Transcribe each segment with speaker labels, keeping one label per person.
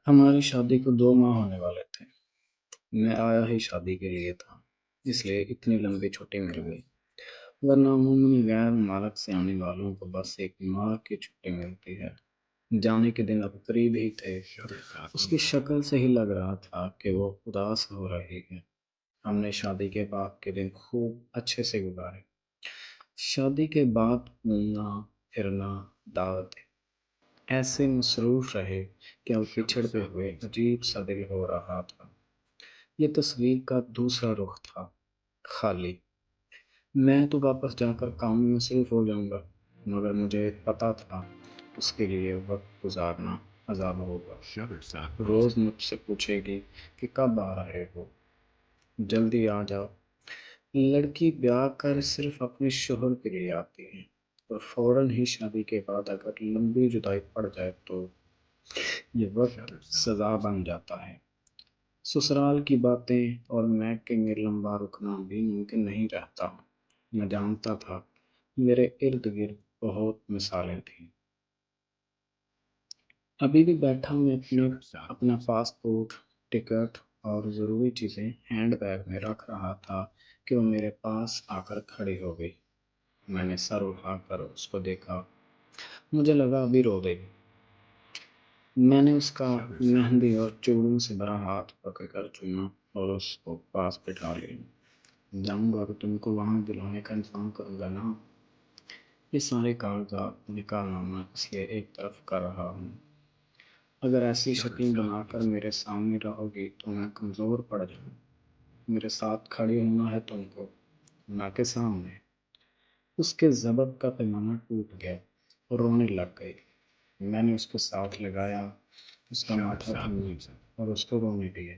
Speaker 1: हमारी शादी को 2 माह होने वाले थे। मैं आया ही शादी के लिए था, इसलिए इतनी लंबी छुट्टी मिल गई। वरना अमूमन गैर मुमारक से आने वालों को बस 1 माह की छुट्टी मिलती है। जाने के दिन अब करीब ही थे। उसकी शक्ल से ही लग रहा था कि वो उदास हो रही है। हमने शादी के बाद के दिन खूब अच्छे से गुजारे। शादी के बाद घूमना, फिरना, दावतें ऐसे मसरूफ रहे कि अब पिछड़ते हुए अजीब सा दिल हो रहा था। ये तस्वीर का दूसरा रुख था, खाली। मैं तो वापस जाकर काम में मसरूफ हो जाऊंगा, मगर मुझे पता था उसके लिए वक्त गुजारना अजाब होगा। रोज मुझसे पूछेगी कि कब आ रहे हो, जल्दी आ जाओ। लड़की ब्याह कर सिर्फ अपने शोहर के लिए आती है, और फौरन ही शादी के बाद अगर लंबी जुदाई पड़ जाए तो ये वक्त सजा बन जाता है। ससुराल की बातें और महके में लंबा रुकना भी मुमकिन नहीं रहता। मैं जानता था मेरे इर्द गिर्द बहुत मिसालें थीं। अभी भी बैठा मैं अपना पासपोर्ट, टिकट और ज़रूरी चीज़ें हैंड बैग में रख रहा था कि वो मेरे पास आकर खड़ी हो गई। मैंने सर उठाकर उसको देखा। मुझे लगा अभी रो देगी। मैंने उसका मेहंदी और चूड़ों से भरा हाथ पकड़कर चूमा और उसको पास बिठा लिया। जाऊंगा तो तुमको वहां बुलाने का इंतजाम करूंगा ना। ये सारे कागजात निकालना इसलिए एक तरफ कर रहा हूँ। अगर ऐसी शक्ल बनाकर मेरे सामने रहोगी तो मैं कमज़ोर पड़ जाऊँ। मेरे साथ खड़ी होना है तुमको, ना के सामने। उसके ज़बत का पैमाना टूट गया और रोने लग गई। मैंने उसको साथ लगाया, उसका माथा चूमा और उसको रोने दिया।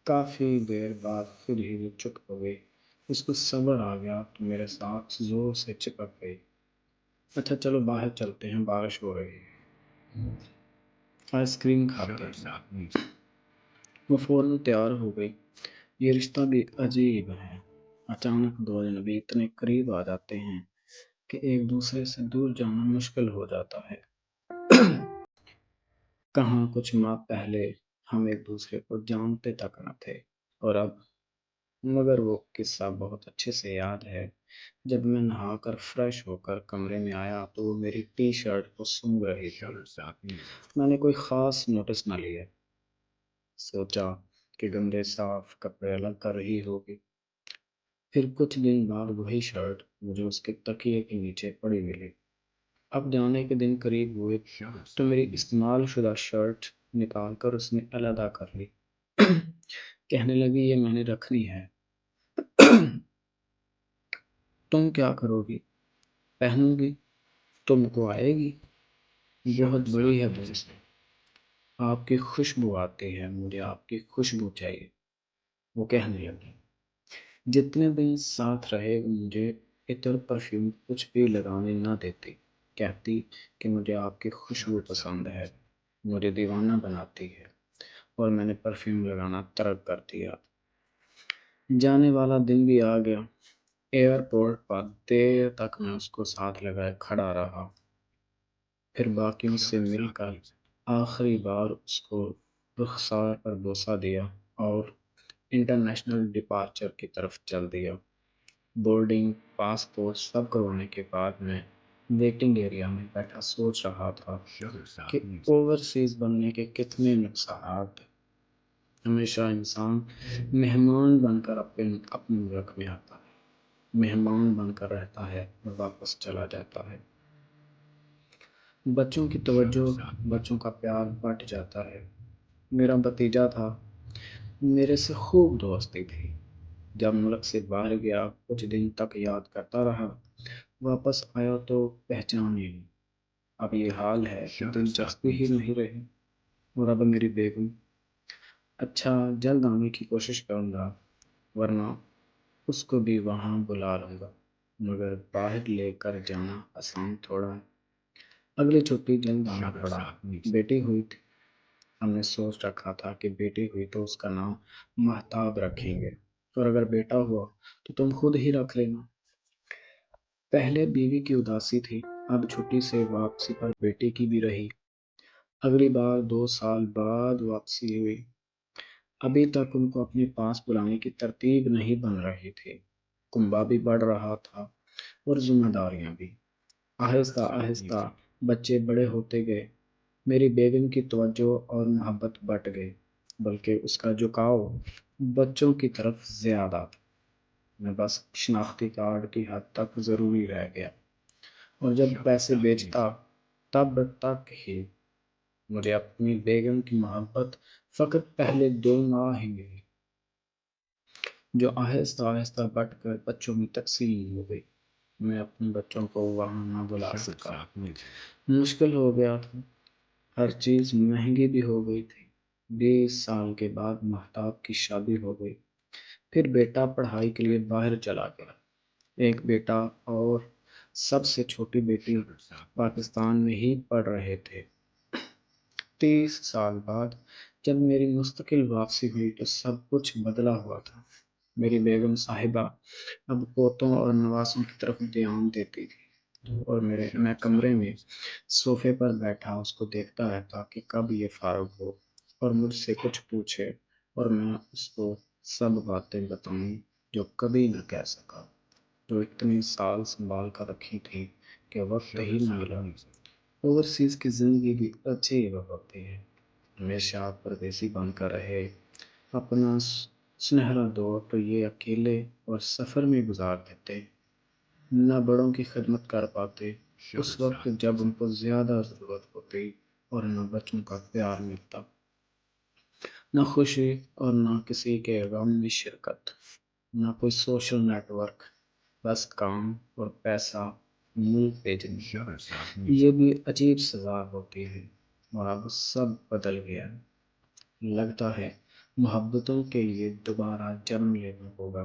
Speaker 1: काफ़ी देर बाद फिर ही वो चुप हो गई। उसको सब्र आ गया तो मेरे साथ जोर से चिपक गई। अच्छा चलो बाहर चलते हैं, बारिश हो रही है, आइसक्रीम खाते हैं। वो फौरन तैयार हो गई। ये रिश्ता भी अजीब है। अचानक दो अजनबी इतने करीब आ जाते हैं कि एक दूसरे से दूर जाना मुश्किल हो जाता है। कहाँ कुछ माह पहले हम एक दूसरे को जानते तक न थे, और अब। मगर वो किस्सा बहुत अच्छे से याद है। जब मैं नहाकर फ्रेश होकर कमरे में आया तो वो मेरी टी शर्ट को सूंघ रही थी। मैंने कोई ख़ास नोटिस न लिया। सोचा कि गंदे साफ कपड़े अलग कर रही होगी। फिर कुछ दिन बाद वही शर्ट मुझे उसके तकिए के नीचे पड़ी मिली। अब जाने के दिन करीब हुए तो मेरी इस्तेमाल शुदा शर्ट निकाल कर उसने अलहदा कर ली। कहने लगी ये मैंने रखनी है। तुम क्या करोगी? पहनूंगी? तुमको आएगी? बहुत बड़ी है दोस्त। आपकी खुशबू आती है, मुझे आपकी खुशबू चाहिए, वो कहने लगी। जितने दिन साथ रहे मुझे इतर परफ्यूम कुछ भी लगाने ना देती। कहती कि मुझे आपकी खुशबू पसंद है, मुझे दीवाना बनाती है, और मैंने परफ्यूम लगाना तर्क कर दिया। जाने वाला दिन भी आ गया। एयरपोर्ट पर देर तक मैं उसको साथ लगाए खड़ा रहा। फिर बाकियों से मिलकर आखिरी बार उसको रुखसार पर बोसा दिया और इंटरनेशनल डिपार्चर की तरफ चल दिया। बोर्डिंग, पासपोर्ट सब करवाने के बाद मैं वेटिंग एरिया में बैठा सोच रहा था कि ओवरसीज बनने के कितने नुकसान हैं। हमेशा इंसान मेहमान बनकर अपने मुल्क में आता है, मेहमान बनकर रहता है और वापस चला जाता है। बच्चों की तवज्जो, बच्चों का प्यार बँट जाता है। मेरा भतीजा था, मेरे से खूब दोस्ती थी। जब मुल्क से बाहर गया कुछ दिन तक याद करता रहा, वापस आया तो पहचान ही नहीं। अब ये हाल है कि दिलचस्पी ही नहीं रही। और अब मेरी बेगम। अच्छा, जल्द आने की कोशिश करूँगा, वरना उसको भी वहाँ बुला लूँगा। मगर बाहर लेकर जाना आसान थोड़ा है। अगली छुट्टी जल्द आना पड़ा। बेटी हुई थी। हमने सोच रखा था कि बेटी हुई तो उसका नाम महताब रखेंगे, और अगर बेटा हुआ तो तुम खुद ही रख लेना। पहले बीवी की उदासी थी, अब छुट्टी से वापसी पर बेटी की भी रही। اگلی بار 2 سال بعد واپسی ہوئی۔ ابھی تک ان کو اپنے پاس بلانے کی ترتیب نہیں بن رہی تھی۔ کنبہ بھی بڑھ رہا تھا اور ذمہ داریاں بھی۔ آہستہ آہستہ بچے بڑے ہوتے گئے۔ میری بیگم کی توجہ اور محبت بٹ گئی، بلکہ اس کا جھکاؤ بچوں کی طرف زیادہ تھا۔ میں بس شناختی کارڈ کی حد تک ضروری رہ گیا، اور جب پیسے بیچتا تب تک ہی مجھے اپنی بیگم کی محبت فقط پہلے 2 ماہ ہی ملی، جو آہستہ آہستہ بٹ کر بچوں میں تقسیم ہو گئی۔ میں اپنے بچوں کو وہاں نہ بلا سکا، مشکل ہو گیا تھا، ہر چیز مہنگی بھی ہو گئی تھی۔ 20 سال کے بعد مہتاب کی شادی ہو گئی، پھر بیٹا پڑھائی کے لیے باہر چلا گیا۔ ایک بیٹا اور سب سے چھوٹی بیٹی پاکستان میں ہی پڑھ رہے تھے۔ 30 سال بعد جب میری مستقل واپسی ہوئی تو سب کچھ بدلا ہوا تھا۔ میری بیگم صاحبہ اب پوتوں اور نواسوں کی طرف دھیان دیتی تھی، اور میں کمرے میں صوفے پر بیٹھا اس کو دیکھتا رہتا کہ کب یہ فارغ ہو اور مجھ سے کچھ پوچھے، اور میں اس کو سب باتیں بتاؤں جو کبھی نہ کہہ سکا، جو اتنے سال سنبھال کر رکھی تھی کہ وقت ہی نہ ملا۔ اوورسیز کی زندگی بھی عجیب ہوتی ہے۔ ہمیشہ آپ پردیسی بن کر رہے، اپنا سنہرا دور تو یہ اکیلے اور سفر میں گزار دیتے، نہ بڑوں کی خدمت کر پاتے اس وقت جب ان کو زیادہ ضرورت ہوتی، اور نہ بچوں کا پیار ملتا، نہ خوشی اور نہ کسی کے غم میں شرکت، نہ کوئی سوشل نیٹ ورک، بس کام اور پیسہ ملک بھیجنے۔ یہ بھی عجیب سزا ہوتی ہے، اور اب سب بدل گیا ہے۔ لگتا ہے محبتوں کے لیے دوبارہ جنم لینا ہوگا۔